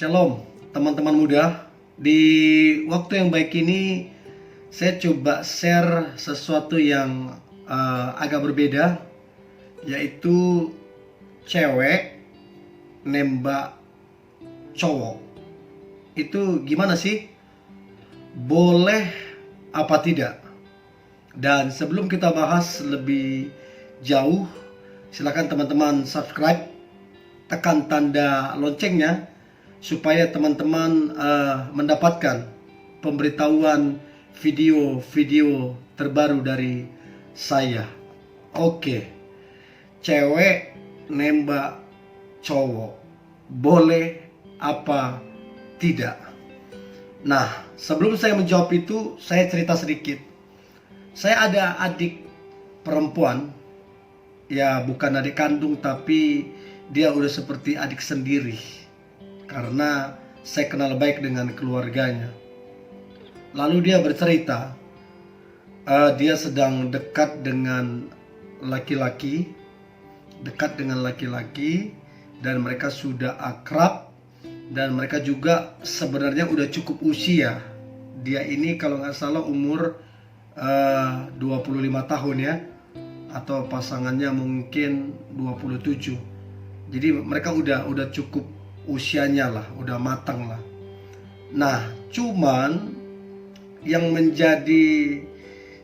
Shalom teman-teman muda. Di waktu yang baik ini saya coba share sesuatu yang agak berbeda, yaitu cewek nembak cowok. Itu gimana sih? Boleh apa tidak? Dan sebelum kita bahas lebih jauh, silakan teman-teman subscribe, tekan tanda loncengnya supaya teman-teman mendapatkan pemberitahuan video-video terbaru dari saya. Oke, cewek nembak cowok, boleh apa tidak? Nah, sebelum saya menjawab itu, saya cerita sedikit. Saya ada adik perempuan, ya bukan adik kandung, tapi dia udah seperti adik sendiri karena saya kenal baik dengan keluarganya. Lalu dia bercerita, dia sedang dekat dengan laki-laki, dan mereka sudah akrab, dan mereka juga sebenarnya udah cukup usia. Dia ini kalau nggak salah umur 25 tahun ya, atau pasangannya mungkin 27. Jadi mereka udah cukup usianya lah, udah matang lah. Nah, cuman yang menjadi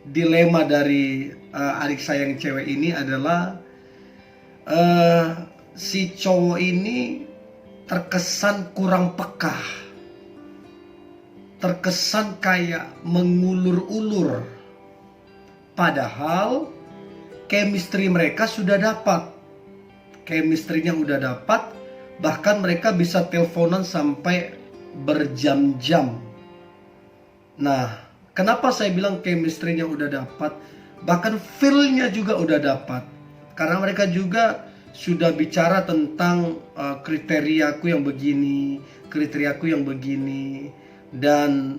dilema dari adik saya yang cewek ini adalah si cowok ini terkesan kurang peka, terkesan kayak mengulur-ulur, padahal chemistry mereka sudah dapat, chemistry-nya udah dapat. Bahkan mereka bisa teleponan sampai berjam-jam. Nah, kenapa saya bilang chemistry-nya udah dapat? Bahkan feel-nya juga udah dapat. Karena mereka juga sudah bicara tentang kriteriaku yang begini, kriteriaku yang begini. Dan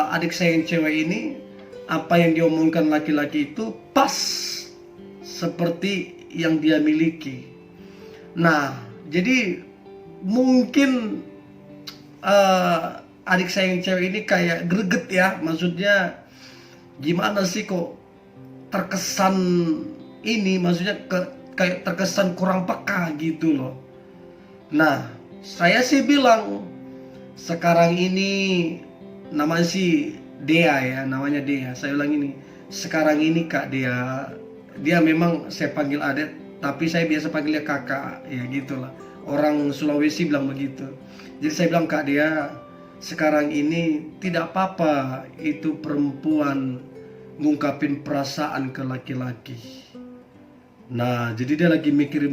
adik saya yang cewek ini, apa yang diomongkan laki-laki itu pas seperti yang dia miliki. Nah, jadi mungkin adik saya yang cewek ini kayak greget ya. Maksudnya gimana sih kok terkesan ini, maksudnya kayak terkesan kurang peka gitu loh. Nah, saya sih bilang sekarang ini namanya si Dea ya, namanya Dea. Saya bilang ini, sekarang ini Kak Dea, dia memang saya panggil adik, tapi saya biasa panggilnya kakak, ya gitulah. Orang Sulawesi bilang begitu. Jadi saya bilang, Kak Dea, sekarang ini tidak apa-apa itu perempuan ngungkapin perasaan ke laki-laki. Nah, jadi dia lagi mikir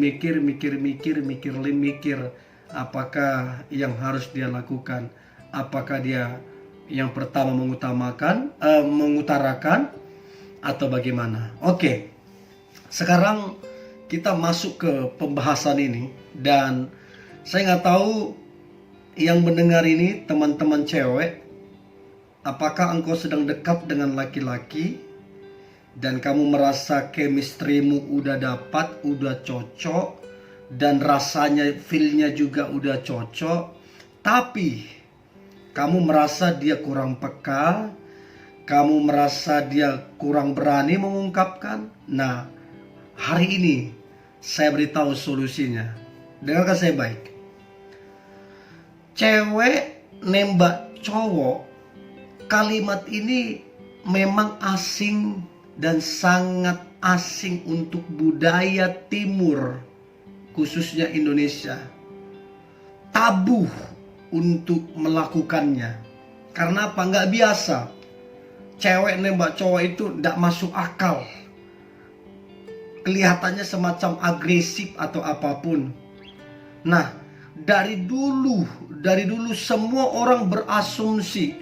apakah yang harus dia lakukan. Apakah dia yang pertama mengutarakan atau bagaimana. Oke, sekarang kita masuk ke pembahasan ini. Dan saya nggak tahu yang mendengar ini, teman-teman cewek, apakah engkau sedang dekat dengan laki-laki dan kamu merasa chemistry-mu udah dapat, udah cocok, dan rasanya, feel-nya juga udah cocok, tapi kamu merasa dia kurang peka, kamu merasa dia kurang berani mengungkapkan. Nah, hari ini saya beritahu solusinya. Dengarkan saya baik. Cewek nembak cowok, kalimat ini memang asing dan sangat asing untuk budaya timur, khususnya Indonesia. Tabu untuk melakukannya. Karena apa? Nggak biasa. Cewek nembak cowok itu nggak masuk akal. Kelihatannya semacam agresif atau apapun. Nah, dari dulu semua orang berasumsi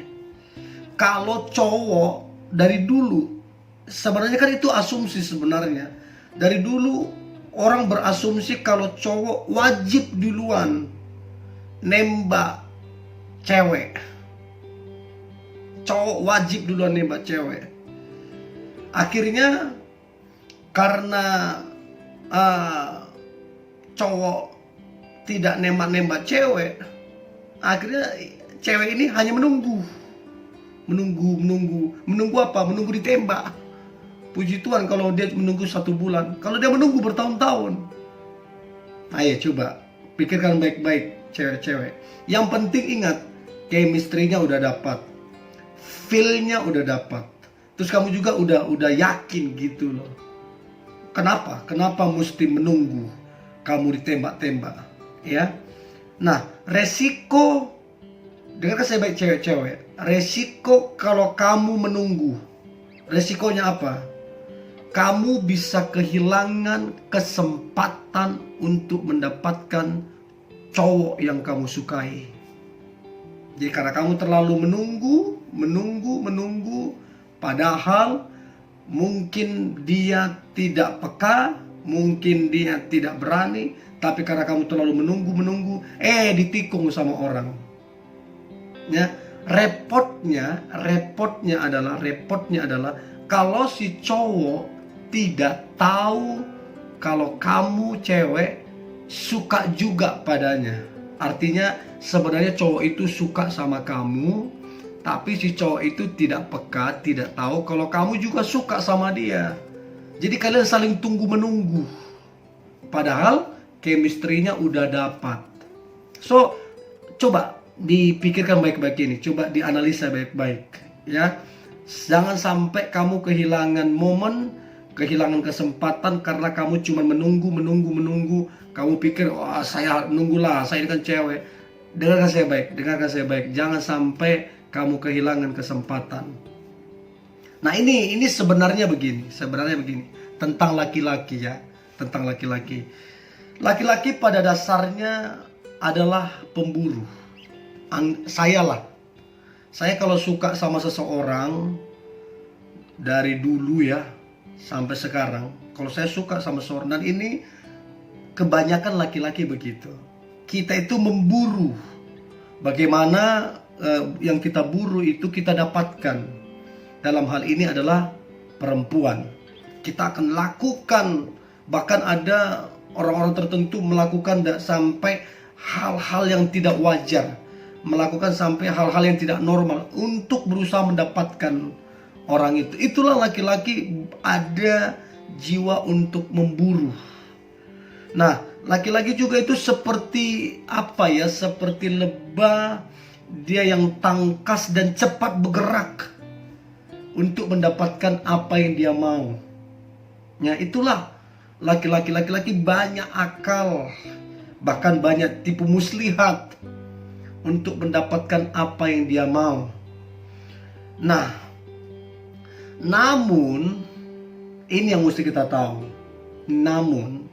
kalau cowok, dari dulu sebenarnya kan itu asumsi sebenarnya. Dari dulu orang berasumsi kalau cowok wajib duluan nembak cewek. Cowok wajib duluan nembak cewek. Akhirnya karena cowok tidak nembak-nembak cewek, akhirnya cewek ini hanya menunggu apa? Menunggu ditembak. Puji Tuhan kalau dia menunggu 1 bulan, kalau dia menunggu bertahun-tahun. Ayo coba pikirkan baik-baik cewek-cewek. Yang penting ingat, chemistry-nya udah dapat, feel-nya udah dapat, terus kamu juga udah yakin gitu loh. Kenapa mesti menunggu kamu ditembak-tembak, ya? Nah, resiko, dengarkan saya baik cewek-cewek, resiko kalau kamu menunggu, resikonya apa? Kamu bisa kehilangan kesempatan untuk mendapatkan cowok yang kamu sukai. Jadi karena kamu terlalu menunggu, padahal mungkin dia tidak peka, mungkin dia tidak berani, tapi karena kamu terlalu menunggu, ditikung sama orang. Ya, repotnya adalah kalau si cowok tidak tahu kalau kamu cewek suka juga padanya. Artinya sebenarnya cowok itu suka sama kamu, tapi si cowok itu tidak peka, tidak tahu kalau kamu juga suka sama dia. Jadi kalian saling tunggu menunggu, padahal chemistry-nya udah dapat. So, coba dipikirkan baik-baik ini, coba dianalisa baik-baik, ya. Jangan sampai kamu kehilangan momen, kehilangan kesempatan karena kamu cuma menunggu. Kamu pikir, saya nunggulah, saya ini kan cewek. Dengarkan saya baik. Jangan sampai kamu kehilangan kesempatan. Nah ini sebenarnya begini. Tentang laki-laki, ya. Tentang laki-laki. Laki-laki pada dasarnya adalah pemburu. Saya kalau suka sama seseorang, dari dulu ya sampai sekarang, kalau saya suka sama seseorang, dan ini kebanyakan laki-laki begitu, kita itu memburu. Bagaimana yang kita buru itu kita dapatkan. Dalam hal ini adalah perempuan. Kita akan lakukan, bahkan ada orang-orang tertentu melakukan sampai hal-hal yang tidak wajar, melakukan sampai hal-hal yang tidak normal untuk berusaha mendapatkan orang itu. Itulah laki-laki, ada jiwa untuk memburu. Nah, laki-laki juga itu seperti apa ya? Seperti lebah, dia yang tangkas dan cepat bergerak untuk mendapatkan apa yang dia mau. Ya, itulah laki-laki banyak akal, bahkan banyak tipu muslihat untuk mendapatkan apa yang dia mau. Nah, namun ini yang mesti kita tahu. Namun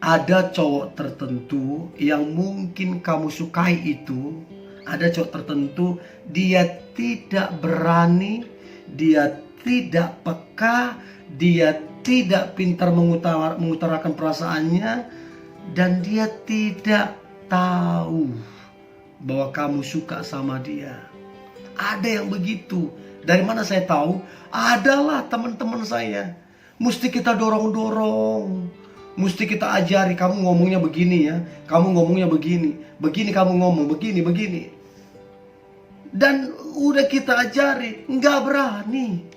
ada cowok tertentu yang mungkin kamu sukai itu, ada cowok tertentu dia tidak berani, dia tidak peka, dia tidak pintar mengutarakan perasaannya, dan dia tidak tahu bahwa kamu suka sama dia. Ada yang begitu. Dari mana saya tahu? Adalah teman-teman saya. Mesti kita dorong-dorong, mesti kita ajari, kamu ngomongnya begini ya, kamu ngomongnya begini, kamu ngomong begini. Dan udah kita ajari, nggak berani.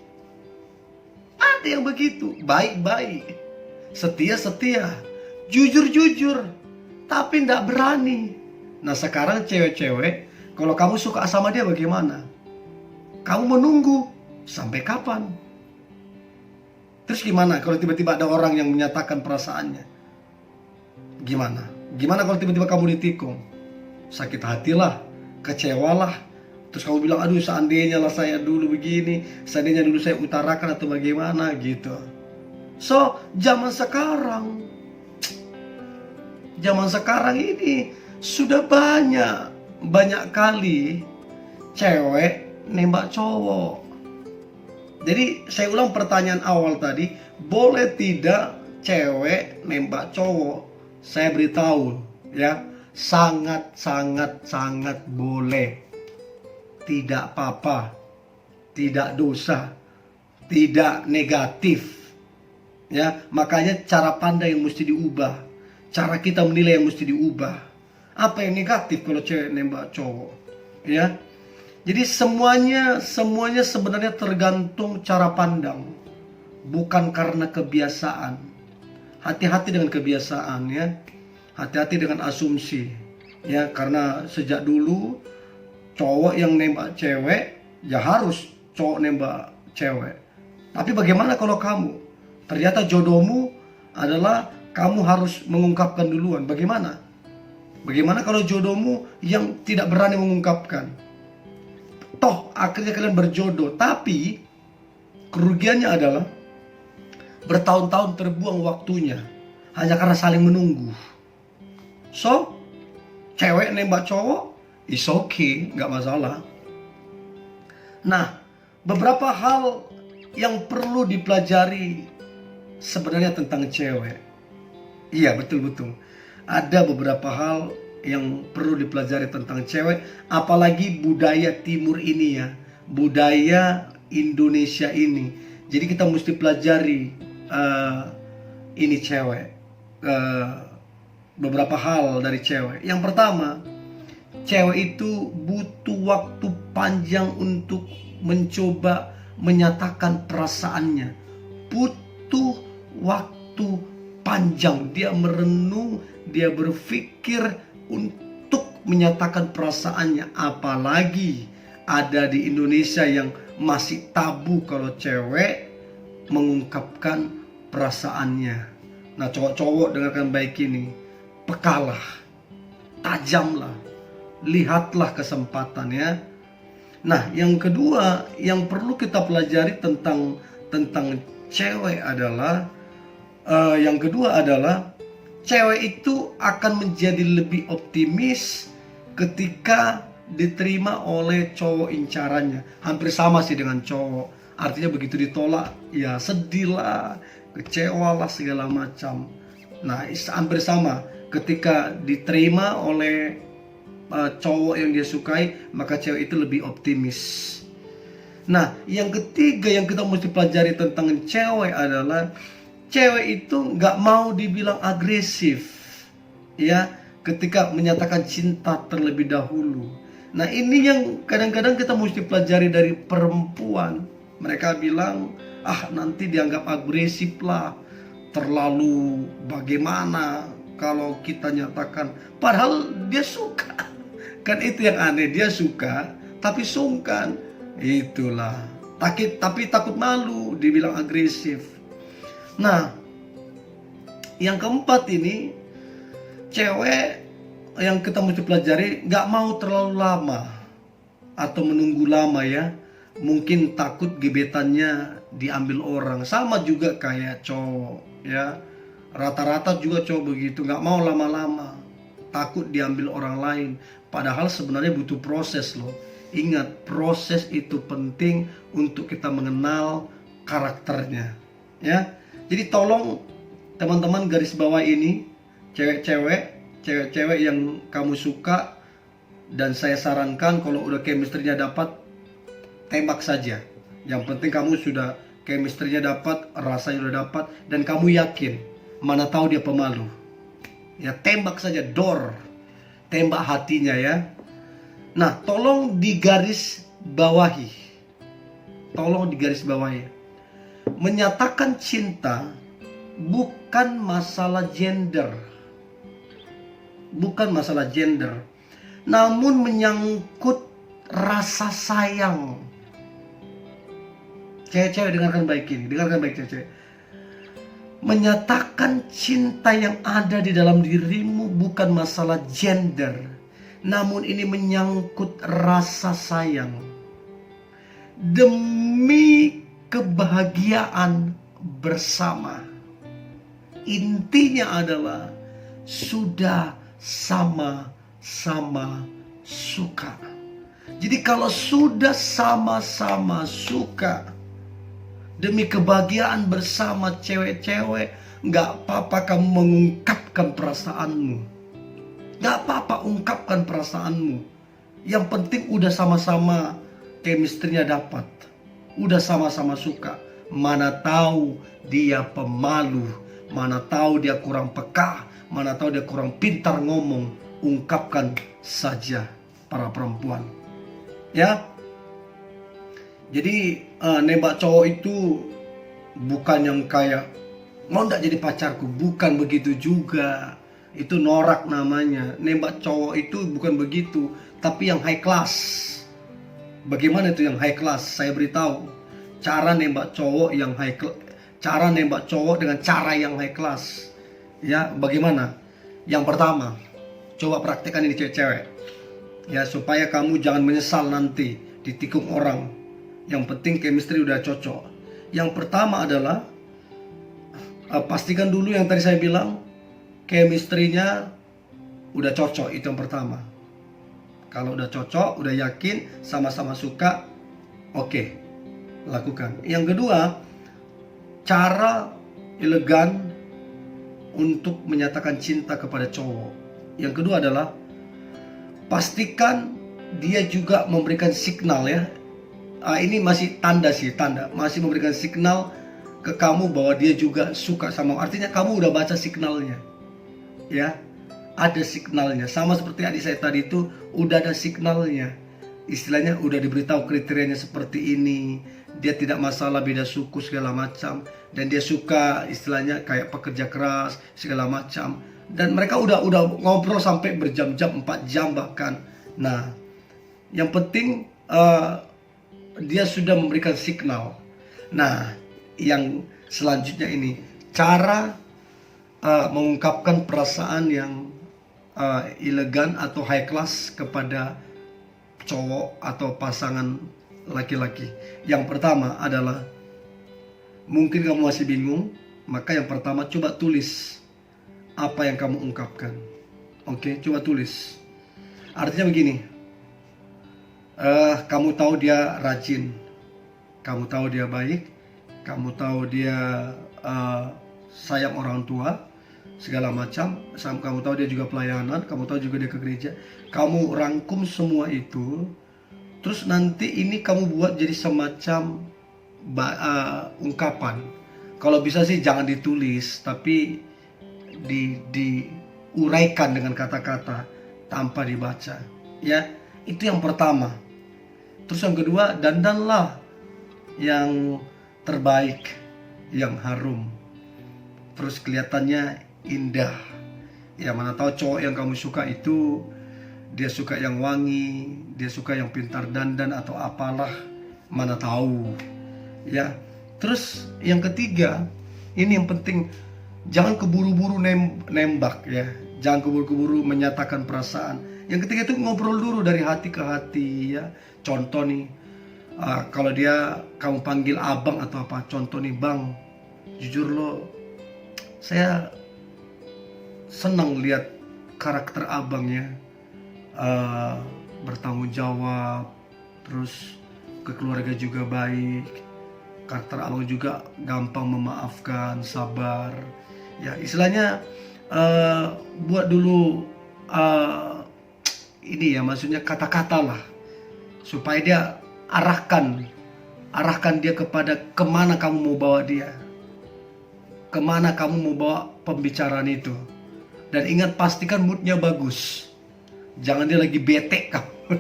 Ada yang begitu, baik-baik, setia-setia, jujur-jujur, tapi nggak berani. Nah sekarang cewek-cewek, kalau kamu suka sama dia bagaimana? Kamu menunggu sampai kapan? Terus gimana kalau tiba-tiba ada orang yang menyatakan perasaannya? Gimana? Gimana kalau tiba-tiba kamu ditikung? Sakit hatilah, kecewalah. Terus kamu bilang, aduh seandainya lah saya dulu begini, seandainya dulu saya utarakan atau bagaimana gitu. So, zaman sekarang ini sudah banyak kali cewek nembak cowok. Jadi saya ulang pertanyaan awal tadi, boleh tidak cewek nembak cowok? Saya beritahu ya, sangat boleh. Tidak apa-apa, tidak dosa, tidak negatif. Ya, makanya cara pandang yang mesti diubah. cara kita menilai yang mesti diubah. Apa yang negatif kalau cewek nembak cowok? Ya. Jadi semuanya sebenarnya tergantung cara pandang, bukan karena kebiasaan. Hati-hati dengan kebiasaan ya. Hati-hati dengan asumsi. Ya, karena sejak dulu cowok yang nembak cewek, ya harus cowok nembak cewek. Tapi bagaimana kalau kamu? Ternyata jodohmu adalah kamu harus mengungkapkan duluan. Bagaimana? Bagaimana kalau jodohmu yang tidak berani mengungkapkan? Toh akhirnya kalian berjodoh, tapi kerugiannya adalah bertahun-tahun terbuang waktunya hanya karena saling menunggu. So, cewek nembak cowok, is okay, nggak masalah. Nah, beberapa hal yang perlu dipelajari sebenarnya tentang cewek. Iya, betul-betul. Ada beberapa hal yang perlu dipelajari tentang cewek, apalagi budaya timur ini ya, budaya Indonesia ini. Jadi kita mesti pelajari ini cewek, beberapa hal dari cewek. Yang pertama, cewek itu butuh waktu panjang untuk mencoba menyatakan perasaannya. Butuh waktu panjang, dia merenung, dia berpikir untuk menyatakan perasaannya. Apalagi ada di Indonesia yang masih tabu kalau cewek mengungkapkan perasaannya. Nah, cowok-cowok dengarkan baik ini, pekalah, tajamlah, lihatlah kesempatan ya. Nah, yang kedua yang perlu kita pelajari tentang cewek adalah cewek itu akan menjadi lebih optimis ketika diterima oleh cowok incarannya. Hampir sama sih dengan cowok. Artinya begitu ditolak, ya sedih lah, kecewa lah, segala macam. Nah, hampir sama. Ketika diterima oleh cowok yang dia sukai, maka cewek itu lebih optimis. Nah, yang ketiga yang kita mesti pelajari tentang cewek adalah cewek itu nggak mau dibilang agresif, ya, ketika menyatakan cinta terlebih dahulu. Nah, ini yang kadang-kadang kita mesti pelajari dari perempuan. Mereka bilang, nanti dianggap agresif lah, terlalu bagaimana kalau kita nyatakan, padahal dia suka. Kan itu yang aneh, dia suka tapi sungkan. Itulah, tapi takut malu dibilang agresif. Nah, yang keempat ini, cewek yang kita mesti pelajari nggak mau terlalu lama atau menunggu lama ya. Mungkin takut gebetannya diambil orang. Sama juga kayak cowok ya. Rata-rata juga cowok begitu, nggak mau lama-lama, takut diambil orang lain. Padahal sebenarnya butuh proses loh. Ingat, proses itu penting untuk kita mengenal karakternya ya. Jadi tolong teman-teman garis bawah ini, cewek-cewek yang kamu suka, dan saya sarankan kalau udah chemistry-nya dapat, tembak saja. Yang penting kamu sudah chemistry-nya dapat, rasanya udah dapat, dan kamu yakin. Mana tahu dia pemalu, ya tembak saja, tembak hatinya ya. Nah, tolong digaris bawahi. Menyatakan cinta bukan masalah gender. Namun menyangkut rasa sayang. Cewek-cewek dengarkan baik cewek-cewek. Menyatakan cinta yang ada di dalam dirimu bukan masalah gender, namun ini menyangkut rasa sayang demi kebahagiaan bersama. Intinya adalah sudah sama-sama suka. Jadi kalau sudah sama-sama suka demi kebahagiaan bersama, cewek-cewek, nggak apa-apa kamu mengungkapkan perasaanmu. Nggak apa-apa ungkapkan perasaanmu. Yang penting udah sama-sama chemistry-nya dapat. Udah sama-sama suka. Mana tahu dia pemalu, mana tahu dia kurang peka, mana tahu dia kurang pintar ngomong, ungkapkan saja para perempuan. Ya. Jadi nembak cowok itu bukan yang kayak mau ndak jadi pacarku, bukan begitu juga. Itu norak namanya. Nembak cowok itu bukan begitu, tapi yang high class. Bagaimana itu yang high class? Saya beritahu. Cara nembak cowok yang high class, cara nembak cowok dengan cara yang high class. Ya, bagaimana? Yang pertama, coba praktekkan ini cewek-cewek. Ya, supaya kamu jangan menyesal nanti ditikung orang. Yang penting chemistry udah cocok. Yang pertama adalah pastikan dulu yang tadi saya bilang, chemistry-nya udah cocok, itu yang pertama. Kalau udah cocok, udah yakin, sama-sama suka, oke, lakukan. Yang kedua, cara elegan untuk menyatakan cinta kepada cowok. Yang kedua adalah pastikan dia juga memberikan signal ya. Ini masih tanda sih, masih memberikan signal ke kamu bahwa dia juga suka sama. Artinya kamu udah baca signalnya. Ya, ada signalnya. Sama seperti adik saya tadi itu, udah ada signalnya. Istilahnya udah diberitahu kriterianya seperti ini. Dia tidak masalah beda suku segala macam, dan dia suka istilahnya kayak pekerja keras segala macam. Dan mereka udah ngobrol sampai berjam-jam, 4 jam bahkan. Nah, yang penting dia sudah memberikan signal. Nah, yang selanjutnya ini cara mengungkapkan perasaan yang elegan atau high class kepada cowok atau pasangan laki-laki. Yang pertama adalah, mungkin kamu masih bingung, maka yang pertama coba tulis apa yang kamu ungkapkan. Oke, coba tulis. Artinya begini, kamu tahu dia rajin, kamu tahu dia baik, kamu tahu dia sayang orang tua, segala macam. Kamu tahu dia juga pelayanan, kamu tahu juga dia ke gereja. Kamu rangkum semua itu, terus nanti ini kamu buat jadi semacam ungkapan. Kalau bisa sih jangan ditulis, tapi diuraikan dengan kata-kata tanpa dibaca. Ya, itu yang pertama. Terus yang kedua, dandanlah yang terbaik, yang harum, terus kelihatannya indah. Ya, mana tahu cowok yang kamu suka itu dia suka yang wangi, dia suka yang pintar dandan atau apalah, mana tahu. Ya. Terus yang ketiga, ini yang penting, jangan keburu-buru nembak ya. Jangan keburu-buru menyatakan perasaan. Yang ketiga itu ngobrol dulu dari hati ke hati ya. Contoh nih, kalau dia kamu panggil abang atau apa, contoh nih, bang, jujur lo, saya senang lihat karakter abangnya, bertanggung jawab, terus ke keluarga juga baik, karakter abang juga gampang memaafkan, sabar. Ya, istilahnya buat dulu ini ya, maksudnya kata-kata lah, supaya dia arahkan dia kepada kemana kamu mau bawa dia, kemana kamu mau bawa pembicaraan itu. Dan ingat, pastikan moodnya bagus, jangan dia lagi bete kamu.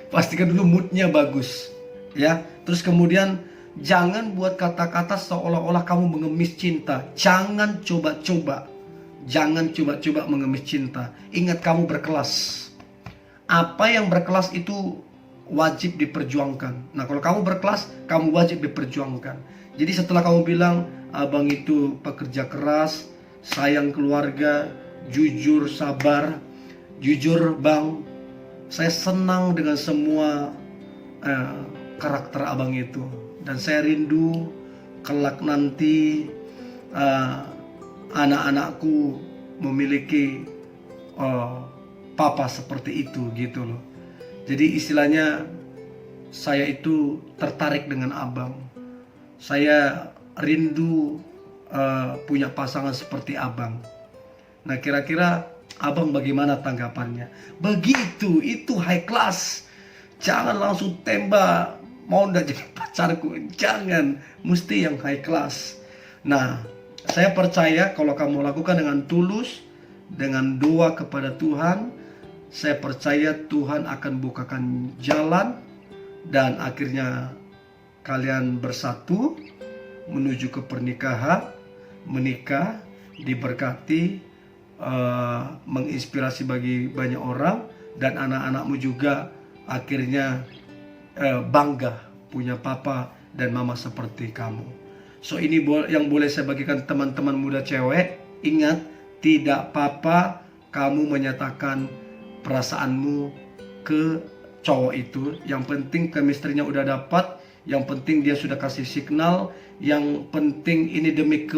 Pastikan dulu moodnya bagus ya. Terus kemudian jangan buat kata-kata seolah-olah kamu mengemis cinta. Jangan coba-coba mengemis cinta. Ingat, kamu berkelas. Apa yang berkelas itu wajib diperjuangkan. Nah, kalau kamu berkelas, kamu wajib diperjuangkan. Jadi setelah kamu bilang abang itu pekerja keras, sayang keluarga, jujur, sabar, jujur bang, saya senang dengan semua karakter abang itu, dan saya rindu kelak nanti anak-anakku memiliki papa seperti itu, gitu loh. Jadi istilahnya, saya itu tertarik dengan abang, saya rindu punya pasangan seperti abang. Nah, kira-kira abang bagaimana tanggapannya? Begitu, itu high class. Jangan langsung tembak, mau ndak jadi pacarku, jangan, mesti yang high class. Nah, saya percaya kalau kamu lakukan dengan tulus, dengan doa kepada Tuhan, saya percaya Tuhan akan bukakan jalan dan akhirnya kalian bersatu menuju ke pernikahan, menikah, diberkati, menginspirasi bagi banyak orang, dan anak-anakmu juga akhirnya bangga punya papa dan mama seperti kamu. So ini yang boleh saya bagikan teman-teman muda cewek. Ingat, tidak apa-apa kamu menyatakan perasaanmu ke cowok itu. Yang penting chemistry-nya udah dapat, yang penting dia sudah kasih signal, yang penting ini demi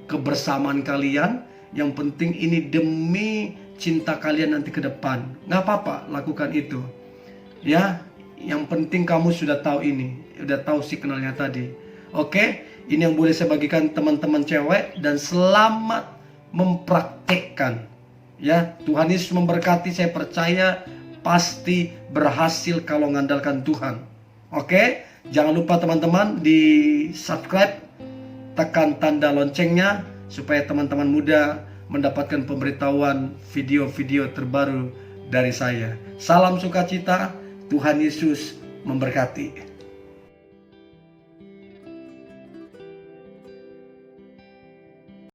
kebersamaan kalian, yang penting ini demi cinta kalian nanti ke depan. Nggak apa-apa, lakukan itu. Ya, yang penting kamu sudah tahu ini, udah tahu signalnya tadi. Oke, ini yang boleh saya bagikan teman-teman cewek, dan selamat mempraktekkan. Ya, Tuhan Yesus memberkati, saya percaya pasti berhasil kalau mengandalkan Tuhan. Oke, jangan lupa teman-teman di subscribe, tekan tanda loncengnya supaya teman-teman muda mendapatkan pemberitahuan video-video terbaru dari saya. Salam sukacita, Tuhan Yesus memberkati.